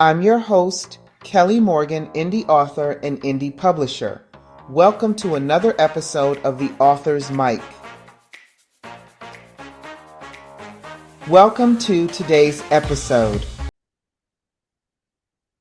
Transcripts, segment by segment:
I'm your host, Kelly Morgan, indie author and indie publisher. Welcome to another episode of The Author's Mic. Welcome to today's episode.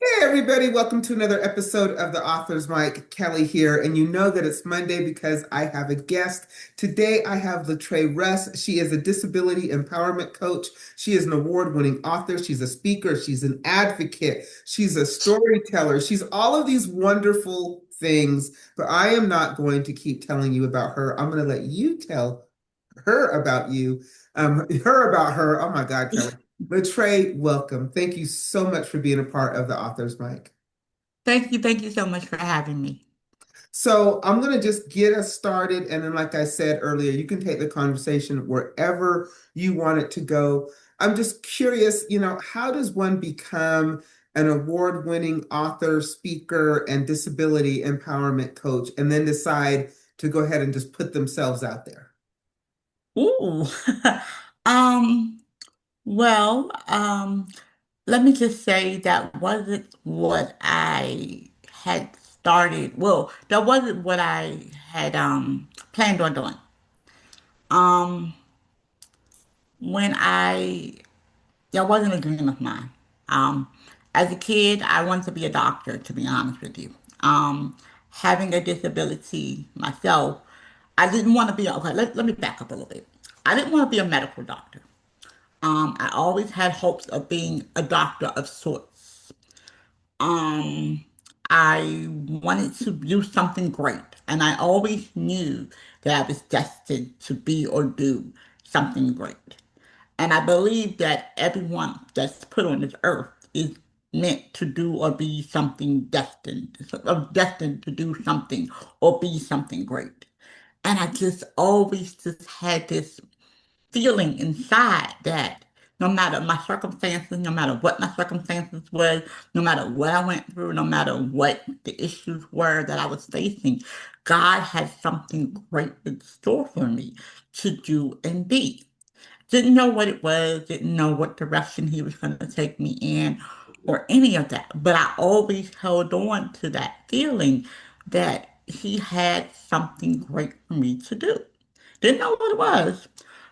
Hey everybody, welcome to another episode of The Author's Mic. Kelly here, and you know that it's Monday because I have a guest. Today I have Latrea Russ. She is a disability empowerment coach. She is an award-winning author. She's a speaker. She's an advocate. She's a storyteller. She's all of these wonderful things, but I am not going to keep telling you about her. I'm going to let you tell her about you, her about her. Oh my God, Kelly. Latrea, welcome. Thank you so much for being a part of the Author's Mic. Thank you so much for having me. So I'm going to just get us started. And then, like I said earlier, you can take the conversation wherever you want it to go. I'm just curious, how does one become an award-winning author, speaker, and disability empowerment coach, and then decide to go ahead and just put themselves out there? Ooh. Um, well, let me just say that wasn't what I had started. Well, that wasn't what I had planned on doing. Um, when that wasn't a dream of mine. Um, as a kid, I wanted to be a doctor, to be honest with you. Having a disability myself, I didn't want to be, okay, let me back up a little bit. I didn't want to be a medical doctor. I always had hopes of being a doctor of sorts. Um, I wanted to do something great, and I always knew that I was destined to be or do something great. And I believe that everyone that's put on this earth is meant to do or be something destined to do something or be something great. And I just always just had this feeling inside that no matter my circumstances, no matter what my circumstances was, no matter what I went through, no matter what the issues were that I was facing, God had something great in store for me to do and be. Didn't know what it was, didn't know what direction he was going to take me in or any of that. But I always held on to that feeling that he had something great for me to do. Didn't know what it was.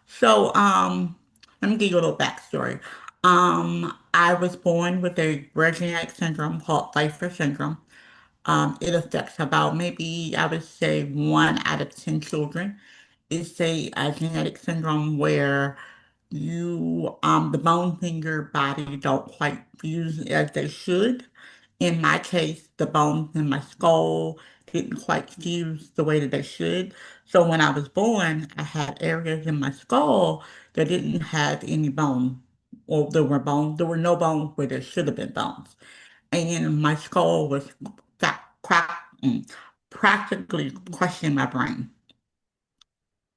So, let me give you a little backstory. I was born with a rare genetic syndrome called Pfeiffer syndrome. It affects about maybe I would say 1 out of 10 children. It's a genetic syndrome where the bones in your body don't quite fuse as they should. In my case, the bones in my skull didn't quite fuse the way that they should. So when I was born, I had areas in my skull that didn't have any bone, or there were no bones where there should have been bones. And my skull was practically crushing my brain.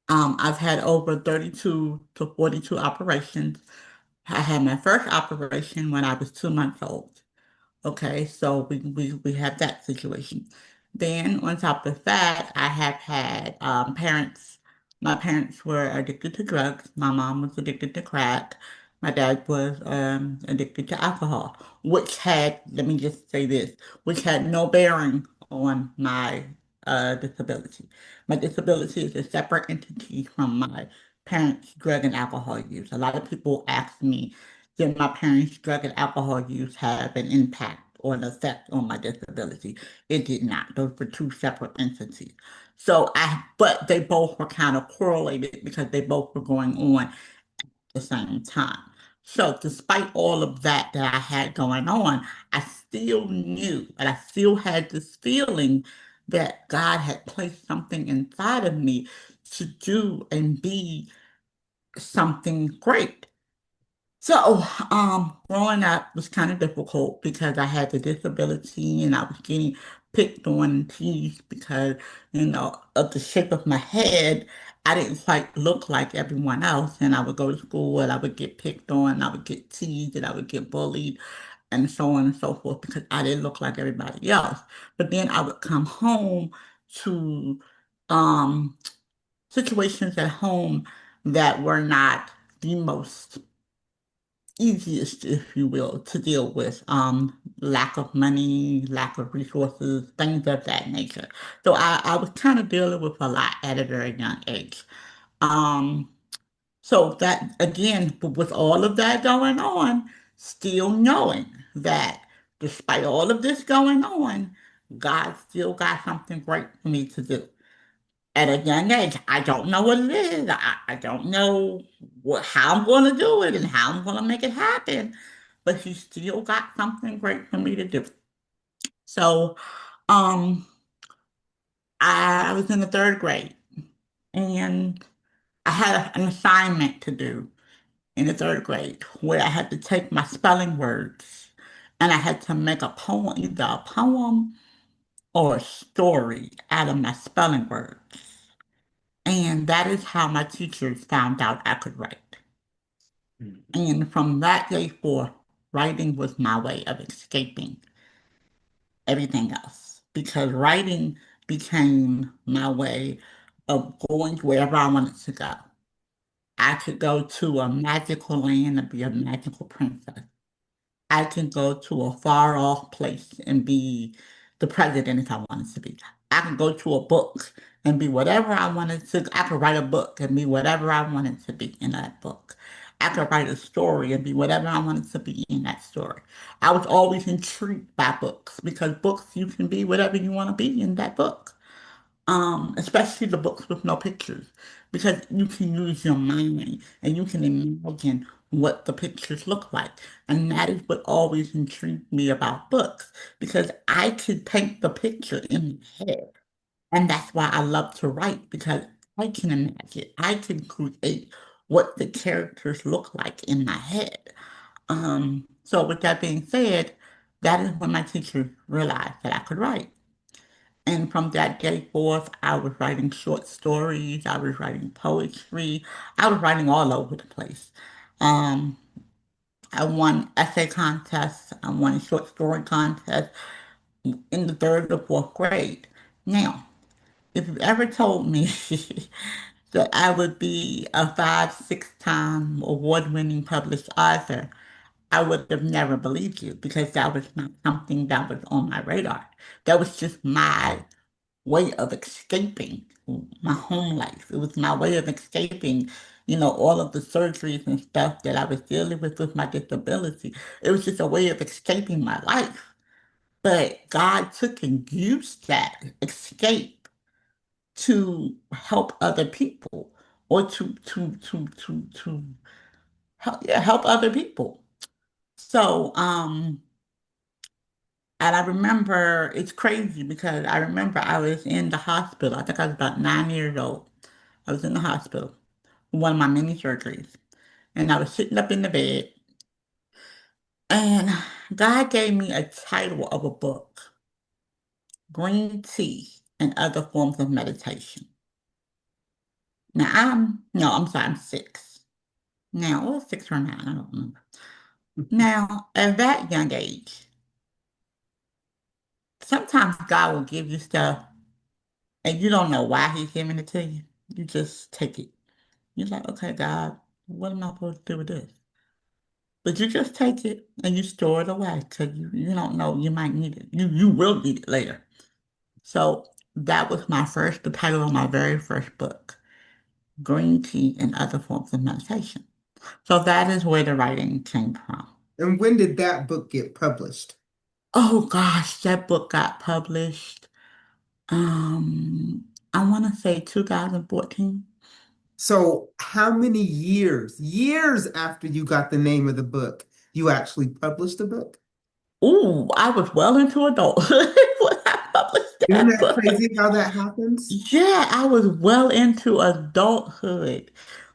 I've had over 32 to 42 operations. I had my first operation when I was 2 months old. Okay, so we have that situation. Then on top of that, I have had parents. My parents were addicted to drugs. My mom was addicted to crack. My dad was addicted to alcohol, which had, let me just say this, which had no bearing on my disability. My disability is a separate entity from my parents' drug and alcohol use. A lot of people ask me, did my parents' drug and alcohol use have an impact or an effect on my disability? It did not. Those were two separate entities. But they both were kind of correlated because they both were going on at the same time. So despite all of that I had going on, I still knew and I still had this feeling that God had placed something inside of me to do and be something great. So, growing up was kind of difficult because I had the disability and I was getting picked on and teased because, of the shape of my head. I didn't quite look like everyone else. And I would go to school and I would get picked on, I would get teased, and I would get bullied, and so on and so forth because I didn't look like everybody else. But then I would come home to um, situations at home that were not the most easiest, if you will, to deal with. Lack of money, lack of resources, things of that nature. So I was kind of dealing with a lot at a very young age. Um, so that again, with all of that going on, still knowing that despite all of this going on, God still got something great for me to do at a young age. I don't know what it is. I don't know how I'm going to do it and how I'm going to make it happen, but he still got something great for me to do. So, um, I was in the third grade and I had an assignment to do in the third grade where I had to take my spelling words and I had to make a poem, either a poem or a story out of my spelling words. And that is how my teachers found out I could write. And from that day forth, writing was my way of escaping everything else because writing became my way of going wherever I wanted to go. I could go to a magical land and be a magical princess. I can go to a far off place and be the president if I wanted to be. I can go to a book and be whatever I wanted to. I could write a book and be whatever I wanted to be in that book. I could write a story and be whatever I wanted to be in that story. I was always intrigued by books because books, you can be whatever you want to be in that book, especially the books with no pictures, because you can use your mind and you can imagine what the pictures look like. And that is what always intrigued me about books, because I could paint the picture in my head. And that's why I love to write, because I can imagine, I can create what the characters look like in my head. So with that being said, that is when my teacher realized that I could write. And from that day forth, I was writing short stories, I was writing poetry, I was writing all over the place. Um, I won essay contests, I won short story contests in the third or fourth grade. Now, if you ever told me that I would be a five, six-time award-winning published author, I would have never believed you because that was not something that was on my radar. That was just my way of escaping my home life. It was my way of escaping, all of the surgeries and stuff that I was dealing with my disability. It was just a way of escaping my life. But God took and used that escape to help other people or to help, yeah, help other people. So, and I remember it's crazy because I remember I was in the hospital. I think I was about 9 years old. I was in the hospital, one of my many surgeries, and I was sitting up in the bed, and God gave me a title of a book, Green Tea and Other Forms of Meditation. Now no, I'm sorry, I'm six. Now, or 6 or 9, I don't remember. Now, at that young age, sometimes God will give you stuff and you don't know why he's giving it to you. You just take it. You're like, okay, God, what am I supposed to do with this? But you just take it and you store it away because you don't know you might need it. You will need it later. So that was the title of my very first book, Green Tea and Other Forms of Meditation. So that is where the writing came from. And when did that book get published? Oh gosh, that book got published. I want to say 2014. So, how many years after you got the name of the book, you actually published the book? Ooh, I was well into adulthood when I published Isn't that that book. crazy how that happens? Yeah, I was well into adulthood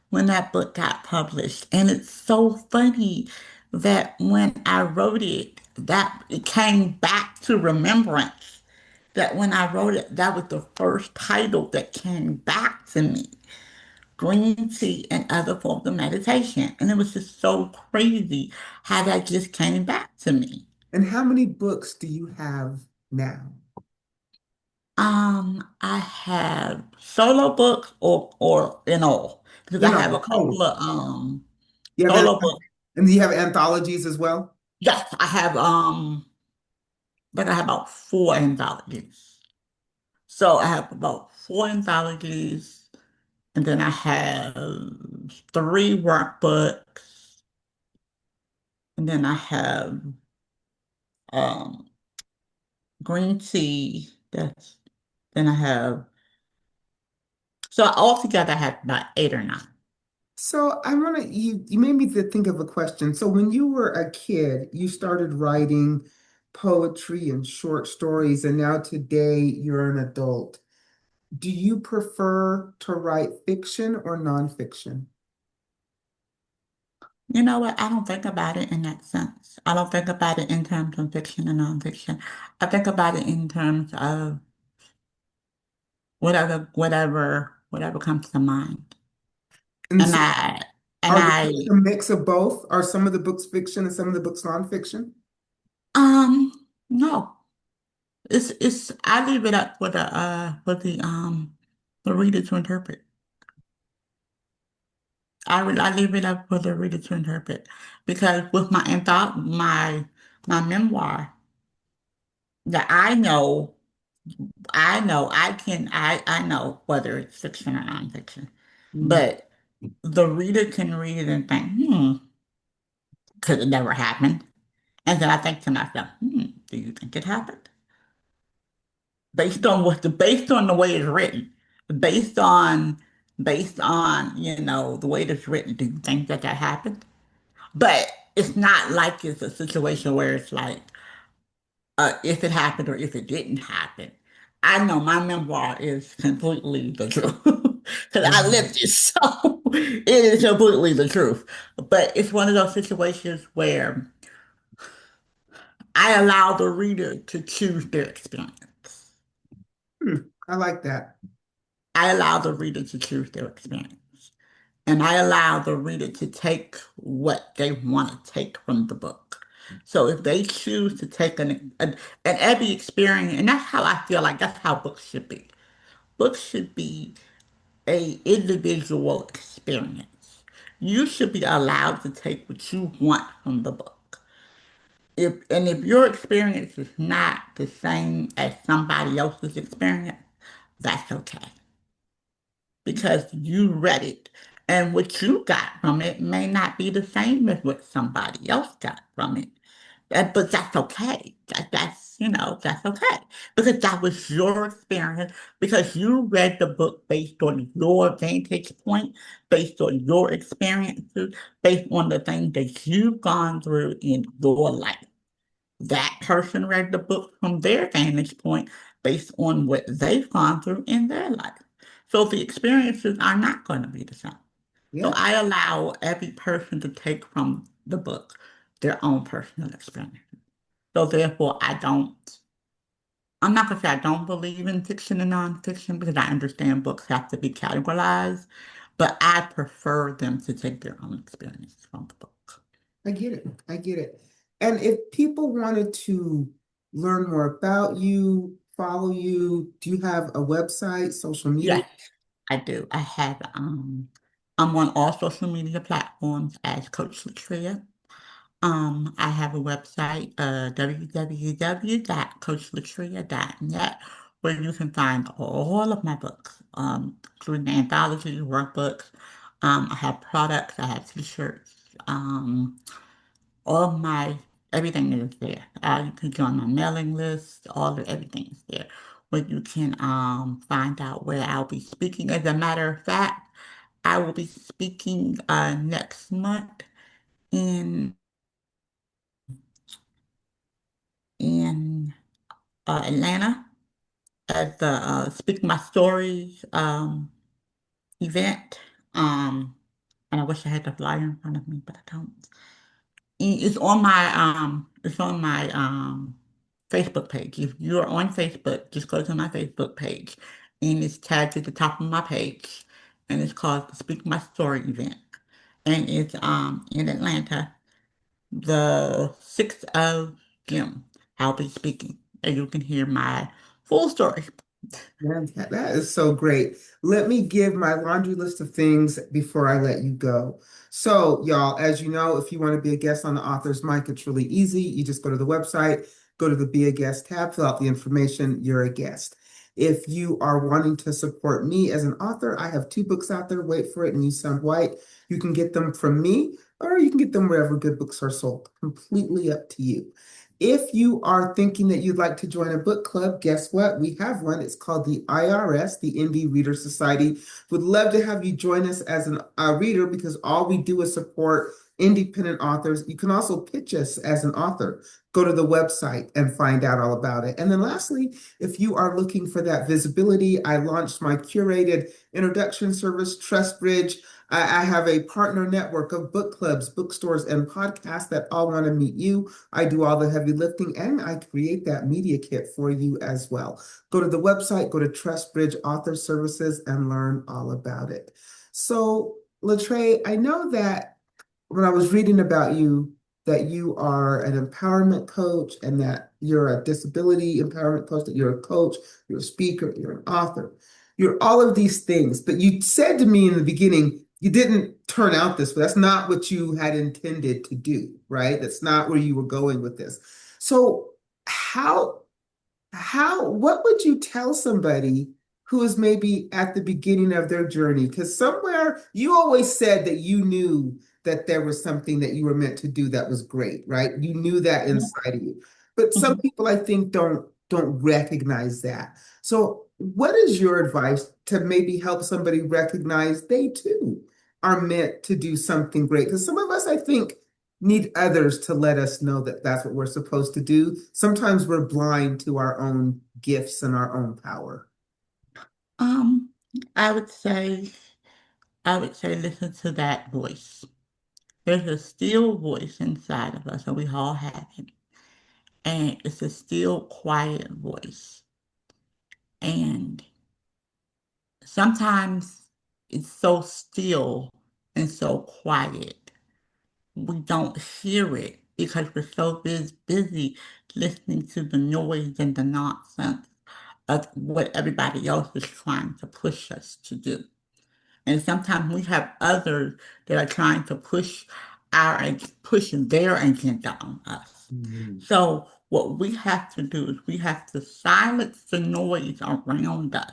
when that book got published. And it's so funny that when I wrote it, that it came back to remembrance. That when I wrote it, that was the first title that came back to me. Green tea and other forms of meditation. And it was just so crazy how that just came back to me. And how many books do you have now? I have solo books or in all because I You have know, a couple total. of You have solo books. And you have anthologies as well? Yes, I have but I have about four anthologies. So I have about four anthologies, and then I have three workbooks, and then I have um green tea. That's then I have so altogether I have about eight or nine. So I want to you made me to think of a question. So when you were a kid, you started writing poetry and short stories, and now today you're an adult. Do you prefer to write fiction or nonfiction? You know what? I don't think about it in that sense. I don't think about it in terms of fiction and nonfiction. I think about it in terms of whatever comes to mind. And And so I and are the I books a mix of both? Are some of the books fiction and some of the books nonfiction? um no. It's I leave it up for the reader to interpret. I leave it up for the reader to interpret because with my memoir that I know whether it's fiction or nonfiction, Mm. but the reader can read it and think, could it never happen? And then I think to myself, do you think it happened? Based on the way it's written, based on the way it's written, do you think that happened? But it's not like it's a situation where it's like if it happened or if it didn't happen. I know my memoir is completely the truth because I Right. lived it, so it is completely the truth. But it's one of those situations where I allow the reader to choose their experience. I like that. I allow the reader to choose their experience. And I allow the reader to take what they want to take from the book. So if they choose to take an every experience, and that's how I feel like that's how books should be. Books should be a individual experience. You should be allowed to take what you want from the book. If your experience is not the same as somebody else's experience, that's okay because you read it. And what you got from it may not be the same as what somebody else got from it. But that's okay. That's okay. Because that was your experience, because you read the book based on your vantage point, based on your experiences, based on the things that you've gone through in your life. That person read the book from their vantage point based on what they've gone through in their life. So the experiences are not going to be the same. So Yeah, I allow every person to take from the book their own personal experience. So therefore, I'm not going to say I don't believe in fiction and nonfiction because I understand books have to be categorized, but I prefer them to take their own experience from the book. I get it. I get it. And if people wanted to learn more about you, follow you, do you have a website, social media? Yes, I do. I'm on all social media platforms as Coach Latrea. I have a website, www.coachlatrea.net, where you can find all of my books, including anthologies, workbooks. I have products, I have t-shirts, all of my everything is there. You can join my mailing list, everything is there. Where you can find out where I'll be speaking. As a matter of fact, I will be speaking next month in in Atlanta at the Speak My Stories event. Um, and I wish I had the flyer in front of me, but I don't. It's on my Facebook page. If you're on Facebook, just go to my Facebook page, and it's tagged at the top of my page, and it's called the Speak My Story event, and it's in Atlanta, the 6th of June. I'll be speaking, and you can hear my full story. That is so great. Let me give my laundry list of things before I let you go. So, y'all, as you know, if you want to be a guest on the author's mic, it's really easy. You just go to the website, go to the Be a Guest tab, fill out the information, you're a guest. If you are wanting to support me as an author, I have two books out there. Wait for it, and You Sound White. You can get them from me, or you can get them wherever good books are sold. Completely up to you. If you are thinking that you'd like to join a book club, guess what? We have one. It's called the IRS, the Indie Reader Society. Would love to have you join us as a reader because all we do is support independent authors. You can also pitch us as an author. Go to the website and find out all about it. And then lastly, if you are looking for that visibility, I launched my curated introduction service, Trust Bridge. I have a partner network of book clubs, bookstores, and podcasts that all want to meet you. I do all the heavy lifting and I create that media kit for you as well. Go to the website, go to TrustBridge Author Services and learn all about it. So, Latrea, I know that when I was reading about you, that you are an empowerment coach and that you're a disability empowerment coach, that you're a coach, you're a speaker, you're an author. You're all of these things. But you said to me in the beginning, you didn't turn out this way. That's not what you had intended to do, right? That's not where you were going with this. So how what would you tell somebody who is maybe at the beginning of their journey? Because somewhere you always said that you knew that there was something that you were meant to do that was great, right? You knew that inside of you. But some Mhm. people I think don't recognize that. So what is your advice to maybe help somebody recognize they too are meant to do something great? Because some of us, I think, need others to let us know that that's what we're supposed to do. Sometimes we're blind to our own gifts and our own power. Um, I would say, I would say, listen to that voice. There's a still voice inside of us, and we all have it. And it's a still, quiet voice. And sometimes it's so still and so quiet. We don't hear it because we're so busy listening to the noise and the nonsense of what everybody else is trying to push us to do. And sometimes we have others that are trying to push their agenda on us. Mhm. So what we have to do is we have to silence the noise around us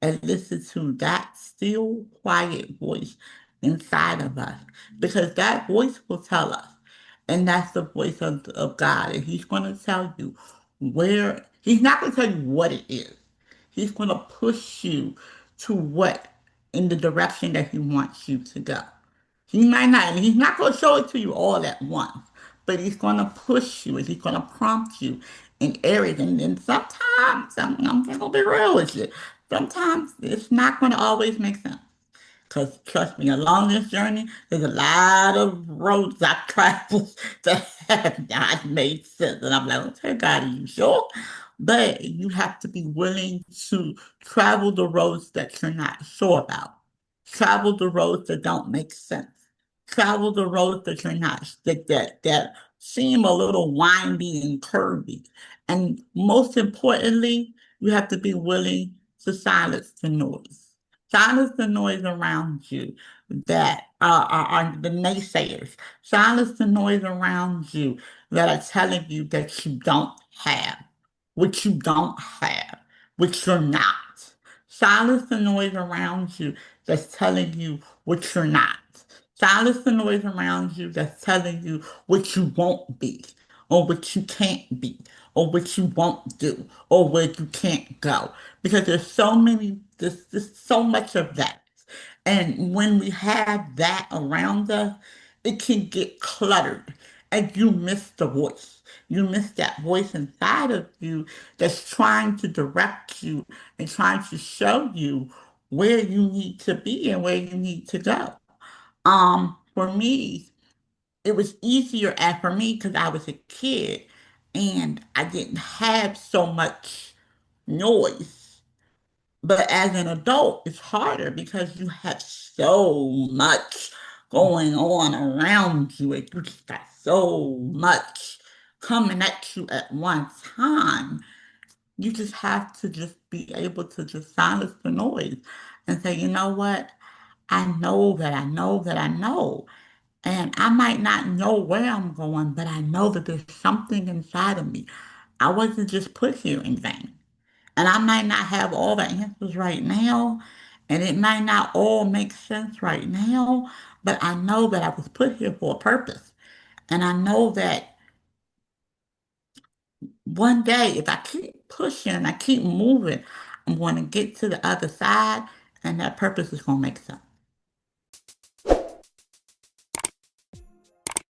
and listen to that still quiet voice inside of us because that voice will tell us. And that's the voice of God. And He's going to tell you He's not going to tell you what it is. He's going to push you to what in the direction that He wants you to go. He's not going to show it to you all at once, but He's going to push you and He's going to prompt you in areas. And sometimes, I'm going to be real with you, sometimes it's not going to always make sense. Because trust me, along this journey, there's a lot of roads I've traveled that have not made sense. And I'm like, okay, God, are you sure? But you have to be willing to travel the roads that you're not sure about. Travel the roads that don't make sense. Travel the roads that you're not that seem a little windy and curvy. And most importantly, you have to be willing to silence the noise. Silence the noise around you that are the naysayers. Silence the noise around you that are telling you that you don't have, what you don't have, what you're not. Silence the noise around you that's telling you what you're not. Silence the noise around you that's telling you what you won't be, or what you can't be, or what you won't do, or where you can't go. Because there's so much of that. And when we have that around us, it can get cluttered and you miss the voice. You miss that voice inside of you that's trying to direct you and trying to show you where you need to be and where you need to go. For me, it was easier and for me because I was a kid and I didn't have so much noise. But as an adult, it's harder because you have so much going on around you and you just got so much coming at you at one time. you just have to just be able to just silence the noise and say, you know what? I know that I know that I know. And I might not know where I'm going, but I know that there's something inside of me. I wasn't just put here in vain. And I might not have all the answers right now, and it might not all make sense right now, but I know that I was put here for a purpose. And I know that one day, if I keep pushing, I keep moving, I'm going to get to the other side, and that purpose is going to make sense.